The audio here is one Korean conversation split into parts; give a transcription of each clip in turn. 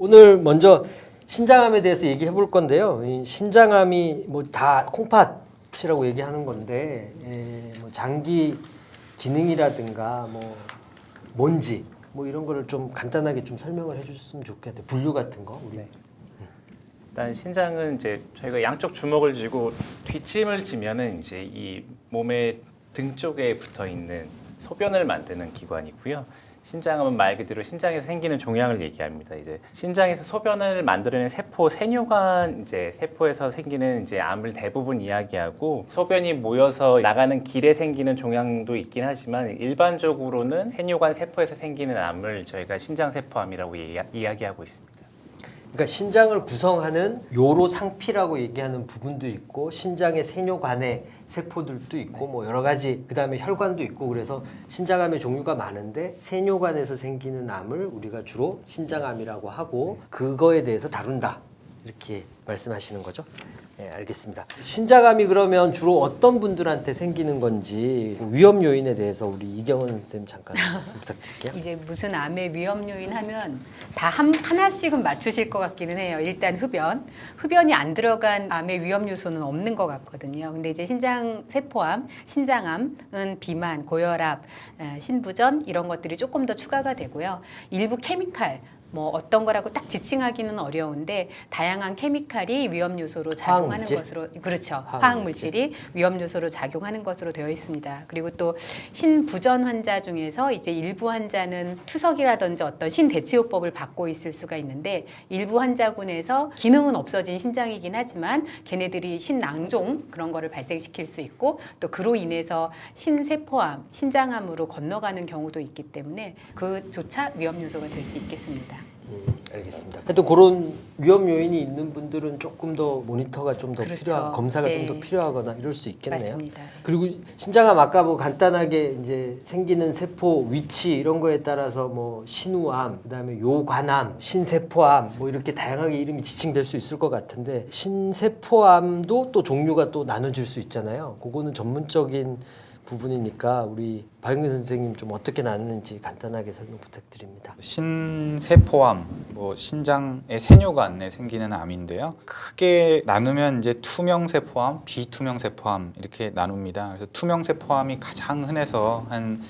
오늘 먼저 신장암에 대해서 얘기해 볼 건데요. 이 신장암이 뭐 다 콩팥이라고 얘기하는 건데 뭐 장기 기능이라든가 뭐 뭔지 뭐 이런 거를 좀 간단하게 좀 설명을 해주셨으면 좋겠는데 분류 같은 거 우리. 일단 신장은 이제 저희가 양쪽 주먹을 쥐고 뒷짐을 지면은 이제 이 몸의 등 쪽에 붙어 있는 소변을 만드는 기관이고요. 신장은 말 그대로 신장에서 생기는 종양을 얘기합니다. 이제 신장에서 소변을 만들어내는 세포, 세뇨관 이제 세포에서 생기는 이제 암을 대부분 이야기하고 소변이 모여서 나가는 길에 생기는 종양도 있긴 하지만 일반적으로는 세뇨관 세포에서 생기는 암을 저희가 신장세포암이라고 이야기하고 있습니다. 그러니까 신장을 구성하는 요로 상피라고 얘기하는 부분도 있고 신장의 세뇨관의 세포들도 있고 뭐 여러 가지 그다음에 혈관도 있고 그래서 신장암의 종류가 많은데 세뇨관에서 생기는 암을 우리가 주로 신장암이라고 하고 그거에 대해서 다룬다 이렇게 말씀하시는 거죠? 네, 알겠습니다. 신장암이 그러면 주로 어떤 분들한테 생기는 건지 위험 요인에 대해서 우리 이경은 선생님 잠깐 말씀 부탁드릴게요. 이제 무슨 암의 위험 요인 하면 다 하나씩은 맞추실 것 같기는 해요. 일단 흡연이 안 들어간 암의 위험 요소는 없는 것 같거든요. 근데 이제 신장 세포암, 신장암은 비만, 고혈압, 신부전 이런 것들이 조금 더 추가가 되고요. 일부 케미칼 뭐 어떤 거라고 딱 지칭하기는 어려운데 다양한 케미칼이 위험 요소로 작용하는 화학물질? 것으로 그렇죠. 화학 물질이 위험 요소로 작용하는 것으로 되어 있습니다. 그리고 또 신부전 환자 중에서 이제 일부 환자는 투석이라든지 어떤 신대치요법을 받고 있을 수가 있는데 일부 환자군에서 기능은 없어진 신장이긴 하지만 걔네들이 신낭종 그런 거를 발생시킬 수 있고 또 그로 인해서 신세포암, 신장암으로 건너가는 경우도 있기 때문에 그조차 위험 요소가 될 수 있겠습니다. 알겠습니다. 하여튼 그런 위험 요인이 있는 분들은 조금 더 모니터가 좀 더 그렇죠. 필요한 검사가 좀 네. 더 필요하거나 이럴 수 있겠네요. 맞습니다. 그리고 신장암 아까 뭐 간단하게 이제 생기는 세포 위치 이런 거에 따라서 뭐 신우암, 그다음에 요관암, 신세포암 뭐 이렇게 다양하게 이름이 지칭될 수 있을 것 같은데 신세포암도 또 종류가 또 나눠질 수 있잖아요. 그거는 전문적인 부분이니까 우리 박영근 선생님 좀 어떻게 나누는지 간단하게 설명 부탁드립니다. 신세포암, 뭐 신장의 세뇨관에 생기는 암인데요. 크게 나누면 이제 투명세포암, 비투명세포암 이렇게 나눕니다. 그래서 투명세포암이 가장 흔해서 한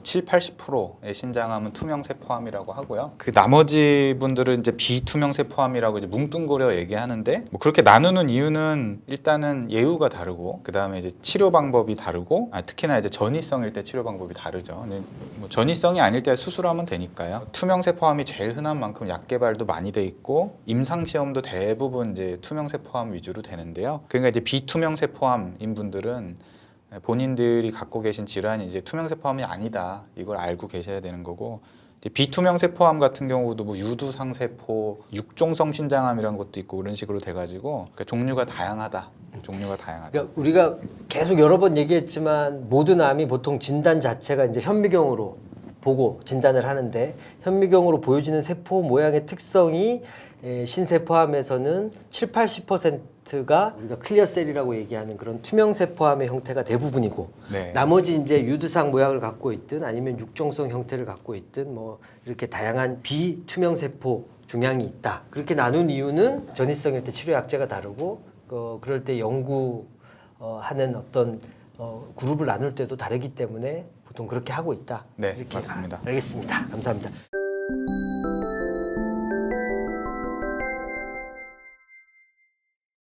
7, 80%의 신장암은 투명세포암이라고 하고요. 그 나머지 분들은 이제 비투명세포암이라고 이제 뭉뚱그려 얘기하는데 뭐 그렇게 나누는 이유는 일단은 예후가 다르고 그 다음에 이제 치료 방법이 다르고 특히나 이제 전이성일 때 치료 방법이 다르죠. 근데 뭐 전이성이 아닐 때 수술하면 되니까요. 투명세포암이 제일 흔한 만큼 약 개발도 많이 돼 있고 임상 시험도 대부분 이제 투명세포암 위주로 되는데요. 그러니까 이제 비투명세포암인 분들은 본인들이 갖고 계신 질환이 이제 투명세포암이 아니다 이걸 알고 계셔야 되는 거고 비투명세포암 같은 경우도 뭐 유두상세포, 육종성 신장암이라는 것도 있고 그런 식으로 돼가지고 그러니까 종류가 다양하다. 그러니까 우리가 계속 여러 번 얘기했지만 모든 암이 보통 진단 자체가 이제 현미경으로 보고 진단을 하는데 현미경으로 보여지는 세포 모양의 특성이 신세포암에서는 7, 80%가 우리가 클리어셀이라고 얘기하는 그런 투명세포암의 형태가 대부분이고 네. 나머지 이제 유두상 모양을 갖고 있든 아니면 육종성 형태를 갖고 있든 뭐 이렇게 다양한 비투명세포 종양이 있다. 그렇게 나눈 이유는 전이성일 때 치료 약제가 다르고 그럴 때 연구하는 어떤 그룹을 나눌 때도 다르기 때문에 보통 그렇게 하고 있다. 네, 이렇게 맞습니다. 알겠습니다. 감사합니다.